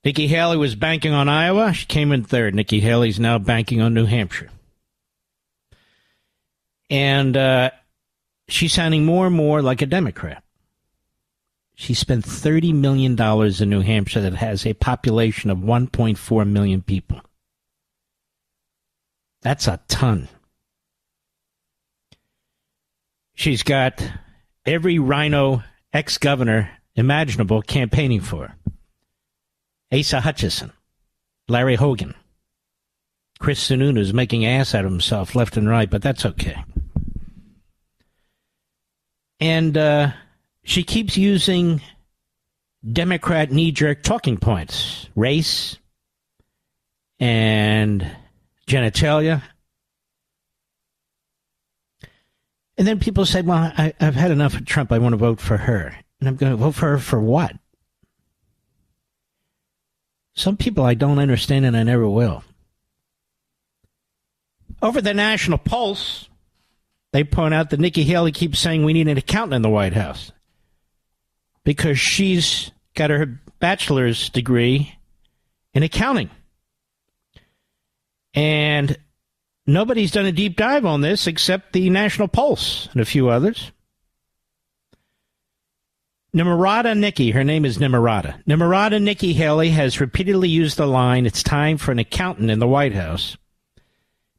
Nikki Haley was banking on Iowa. She came in third. Nikki Haley's now banking on New Hampshire. And she's sounding more and more like a Democrat. She spent $30 million in New Hampshire that has a population of 1.4 million people. That's a ton. She's got every rhino ex-governor imaginable campaigning for her. Asa Hutchinson, Larry Hogan, Chris Sununu's making ass out of himself left and right, but that's okay. And she keeps using Democrat knee-jerk talking points, race and genitalia. And then people say, well, I've had enough of Trump. I want to vote for her. And I'm going to vote for her for what? Some people I don't understand, and I never will. Over the National Pulse, they point out that Nikki Haley keeps saying we need an accountant in the White House because she's got her bachelor's degree in accounting. And nobody's done a deep dive on this except the National Pulse and a few others. Nimrata Nikki, her name is Nimrata. Nimrata Nikki Haley has repeatedly used the line, it's time for an accountant in the White House.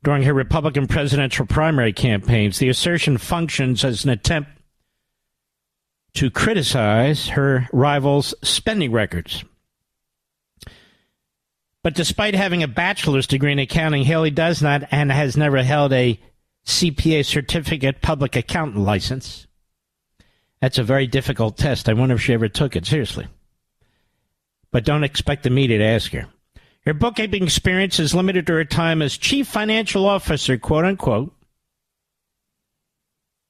During her Republican presidential primary campaigns, the assertion functions as an attempt to criticize her rivals' spending records. But despite having a bachelor's degree in accounting, Haley does not and has never held a CPA certificate public accountant license. That's a very difficult test. I wonder if she ever took it, seriously. But don't expect the media to ask her. Her bookkeeping experience is limited to her time as chief financial officer, quote unquote,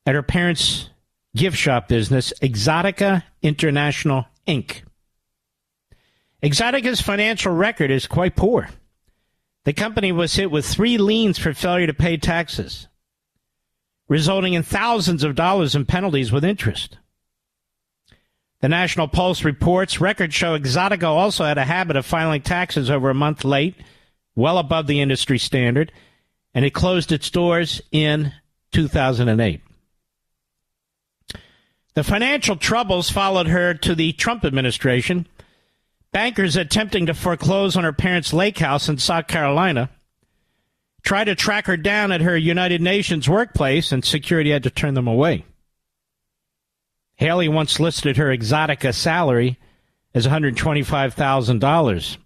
at her parents' gift shop business, Exotica International, Inc. Exotica's financial record is quite poor. The company was hit with 3 liens for failure to pay taxes, resulting in thousands of dollars in penalties with interest. The National Pulse reports records show Exotica also had a habit of filing taxes over a month late, well above the industry standard, and it closed its doors in 2008. The financial troubles followed her to the Trump administration. Bankers attempting to foreclose on her parents' lake house in South Carolina tried to track her down at her United Nations workplace, and security had to turn them away. Haley once listed her Exotica salary as $125,000,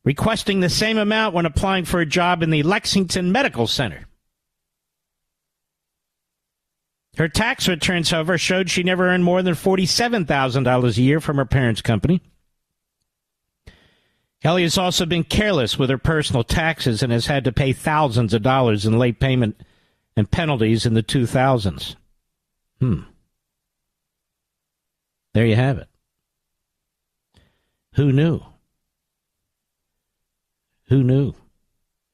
requesting the same amount when applying for a job in the Lexington Medical Center. Her tax returns, however, showed she never earned more than $47,000 a year from her parents' company. Haley has also been careless with her personal taxes and has had to pay thousands of dollars in late payment and penalties in the 2000s. There you have it. Who knew? Who knew?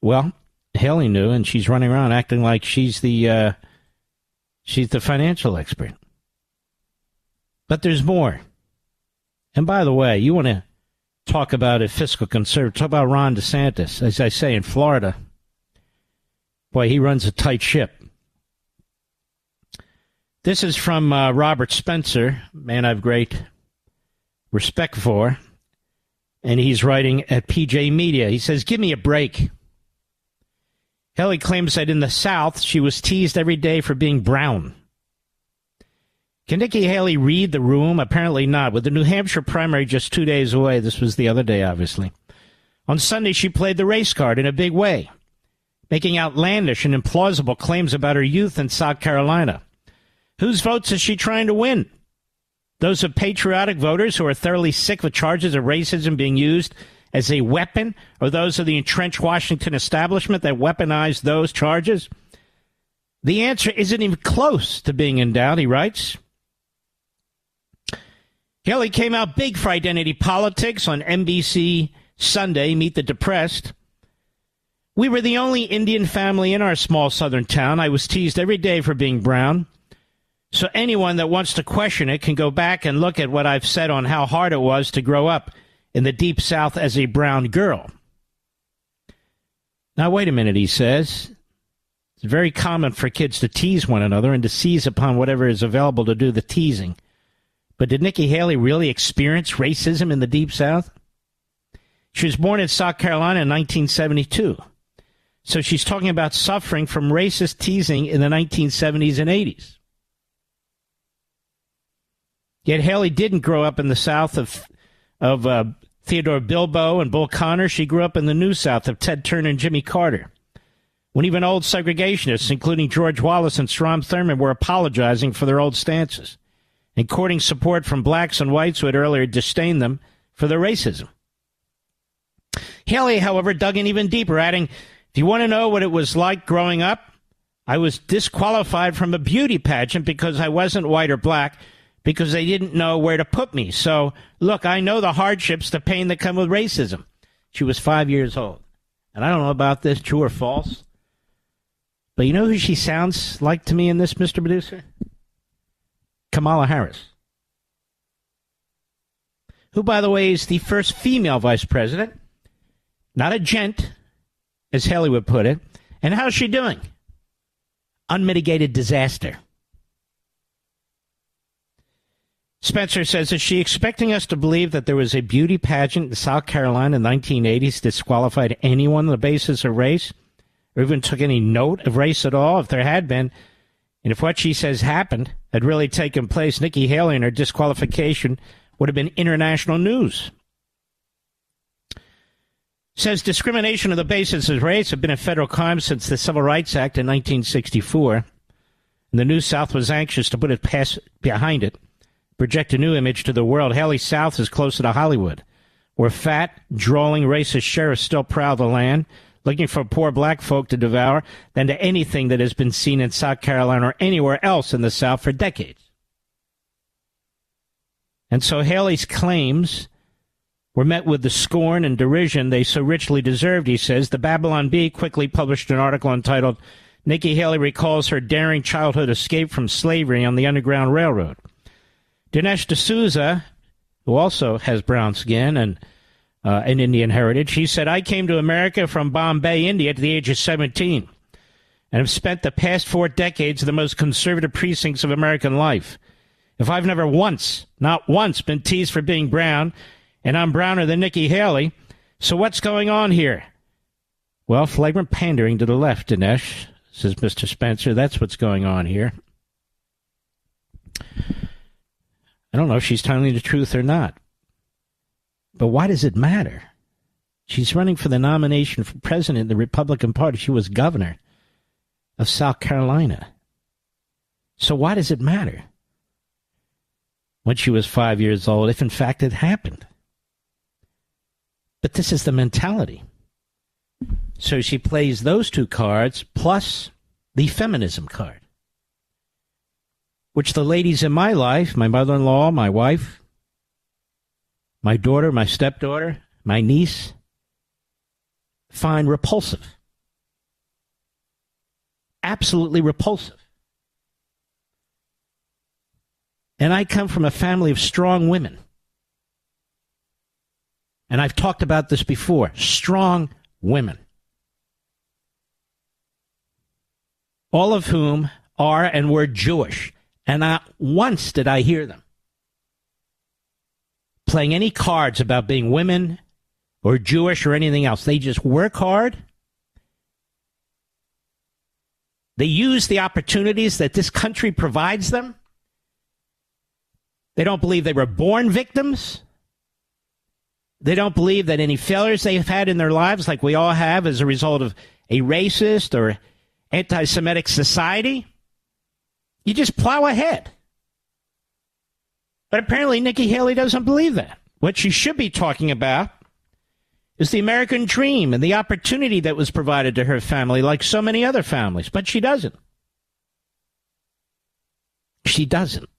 Well, Haley knew, and she's running around acting like she's the financial expert. But there's more. And by the way, you want to talk about a fiscal conservative. Talk about Ron DeSantis. As I say, in Florida, boy, he runs a tight ship. This is from Robert Spencer, man I have great respect for, and he's writing at PJ Media. He says, give me a break. Haley claims that in the South, she was teased every day for being brown. Can Nikki Haley read the room? Apparently not. With the New Hampshire primary just 2 days away, this was the other day, obviously. On Sunday, she played the race card in a big way, making outlandish and implausible claims about her youth in South Carolina. Whose votes is she trying to win? Those of patriotic voters who are thoroughly sick of charges of racism being used as a weapon, or those of the entrenched Washington establishment that weaponized those charges? The answer isn't even close to being in doubt, he writes. Haley came out big for identity politics on NBC Sunday, Meet the Depressed. We were the only Indian family in our small southern town. I was teased every day for being brown. So anyone that wants to question it can go back and look at what I've said on how hard it was to grow up in the Deep South as a brown girl. Now, wait a minute, he says. It's very common for kids to tease one another and to seize upon whatever is available to do the teasing. But did Nikki Haley really experience racism in the Deep South? She was born in South Carolina in 1972. So she's talking about suffering from racist teasing in the 1970s and 80s. Yet Haley didn't grow up in the South of Theodore Bilbo and Bull Connor. She grew up in the New South of Ted Turner and Jimmy Carter, when even old segregationists, including George Wallace and Strom Thurmond, were apologizing for their old stances and courting support from blacks and whites who had earlier disdained them for their racism. Haley, however, dug in even deeper, adding, if you want to know what it was like growing up, I was disqualified from a beauty pageant because I wasn't white or black, because they didn't know where to put me. So, look, I know the hardships, the pain that come with racism. She was 5 years old. And I don't know about this, true or false, but you know who she sounds like to me in this, Mr. Producer? Kamala Harris, who, by the way, is the first female vice president, not a gent, as Haley would put it. And how's she doing? Unmitigated disaster. Spencer says, is she expecting us to believe that there was a beauty pageant in South Carolina in the 1980s disqualified anyone on the basis of race, or even took any note of race at all? If there had been, and if what she says happened had really taken place, Nikki Haley and her disqualification would have been international news. Says discrimination on the basis of race had been a federal crime since the Civil Rights Act in 1964. And the New South was anxious to put it behind it, project a new image to the world. Haley South is closer to Hollywood, where fat, drawling, racist sheriffs still prowl the land, looking for poor black folk to devour, than to anything that has been seen in South Carolina or anywhere else in the South for decades. And so Haley's claims were met with the scorn and derision they so richly deserved, he says. The Babylon Bee quickly published an article entitled, Nikki Haley Recalls Her Daring Childhood Escape from Slavery on the Underground Railroad. Dinesh D'Souza, who also has brown skin and an Indian heritage, he said, I came to America from Bombay, India at the age of 17 and have spent the past 4 decades in the most conservative precincts of American life. If I've never once, not once, been teased for being brown, and I'm browner than Nikki Haley, so what's going on here? Well, flagrant pandering to the left, Dinesh, says Mr. Spencer. That's what's going on here. I don't know if she's telling the truth or not. But why does it matter? She's running for the nomination for president of the Republican Party. She was governor of South Carolina. So why does it matter when she was 5 years old, if in fact it happened? But this is the mentality. So she plays those two cards plus the feminism card, which the ladies in my life, my mother-in-law, my wife, my daughter, my stepdaughter, my niece, find repulsive. Absolutely repulsive. And I come from a family of strong women. And I've talked about this before. Strong women. All of whom are and were Jewish. And not once did I hear them playing any cards about being women or Jewish or anything else. They just work hard. They use the opportunities that this country provides them. They don't believe they were born victims. They don't believe that any failures they've had in their lives, like we all have as a result of a racist or anti-Semitic society. You just plow ahead. But apparently Nikki Haley doesn't believe that. What she should be talking about is the American dream and the opportunity that was provided to her family, like so many other families. But she doesn't. She doesn't.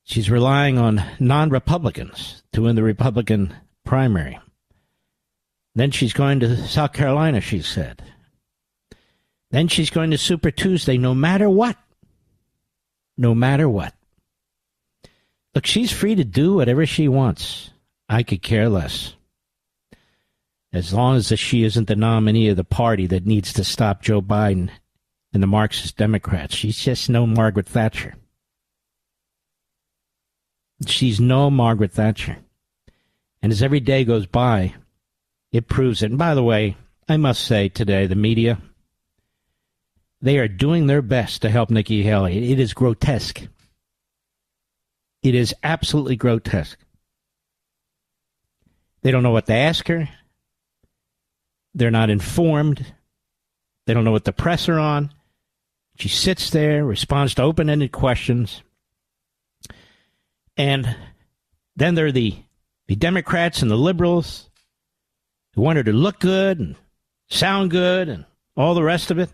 She's relying on non-Republicans to win the Republican primary. Then she's going to South Carolina, she said. Then she's going to Super Tuesday, no matter what. No matter what. Look, she's free to do whatever she wants. I could care less. As long as she isn't the nominee of the party that needs to stop Joe Biden and the Marxist Democrats. She's just no Margaret Thatcher. She's no Margaret Thatcher. And as every day goes by, it proves it. And by the way, I must say today, the media, they are doing their best to help Nikki Haley. It is grotesque. It is absolutely grotesque. They don't know what to ask her. They're not informed. They don't know what the press are on. She sits there, responds to open-ended questions. And then there are the Democrats and the liberals who want her to look good and sound good and all the rest of it.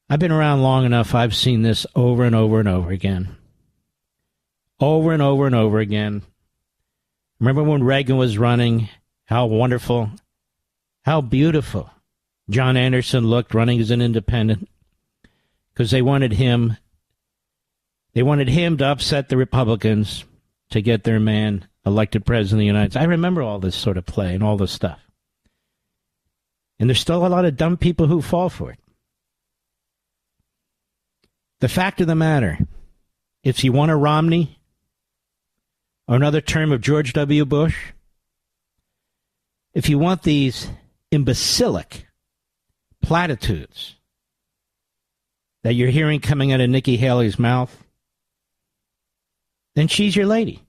I've been around long enough. I've seen this over and over and over again. Over and over and over again. Remember when Reagan was running? How wonderful, how beautiful John Anderson looked running as an independent, because they wanted him to upset the Republicans to get their man elected president of the United States. I remember all this sort of play and all this stuff. And there's still a lot of dumb people who fall for it. The fact of the matter, if you want a Romney or another term of George W. Bush, if you want these imbecilic platitudes that you're hearing coming out of Nikki Haley's mouth, then she's your lady.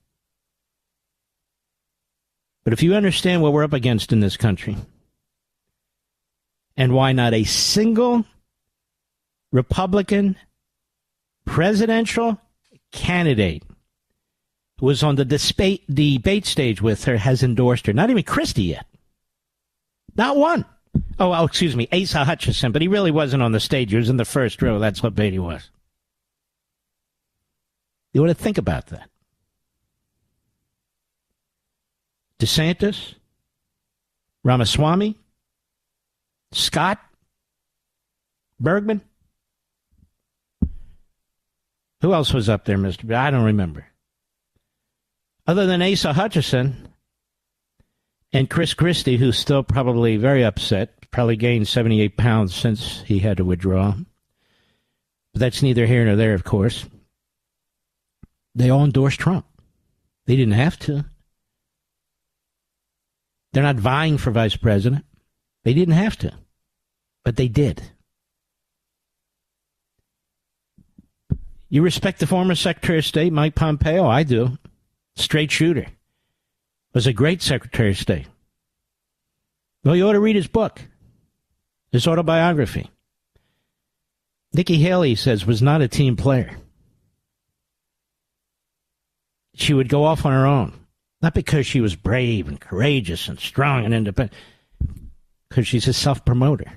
But if you understand what we're up against in this country, and why not a single Republican presidential candidate who was on the debate stage with her has endorsed her, not even Christie yet. Not one. Oh, excuse me, Asa Hutchinson, but he really wasn't on the stage. He was in the first row. That's what Beatty was. You want to think about that. DeSantis, Ramaswamy, Scott, Bergman. Who else was up there, Mr. B? I don't remember. Other than Asa Hutchinson and Chris Christie, who's still probably very upset, probably gained 78 pounds since he had to withdraw. But that's neither here nor there, of course. They all endorsed Trump. They didn't have to. They're not vying for vice president. They didn't have to. But they did. You respect the former Secretary of State, Mike Pompeo? I do. Straight shooter. Was a great Secretary of State. Well, you ought to read his book, his autobiography. Nikki Haley says was not a team player. She would go off on her own. Not because she was brave and courageous and strong and independent. Because she's a self-promoter.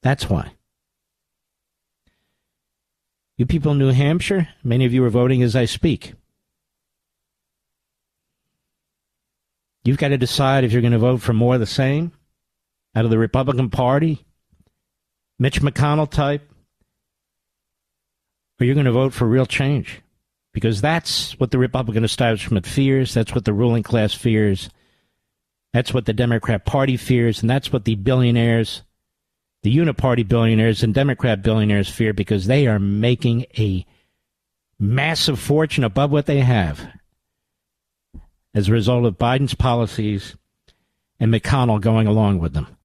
That's why. You people in New Hampshire, many of you are voting as I speak. You've got to decide if you're going to vote for more of the same out of the Republican Party, Mitch McConnell type, or you're going to vote for real change. Because that's what the Republican establishment fears. That's what the ruling class fears. That's what the Democrat Party fears. And that's what the billionaires, the uniparty billionaires and Democrat billionaires fear, because they are making a massive fortune above what they have as a result of Biden's policies and McConnell going along with them.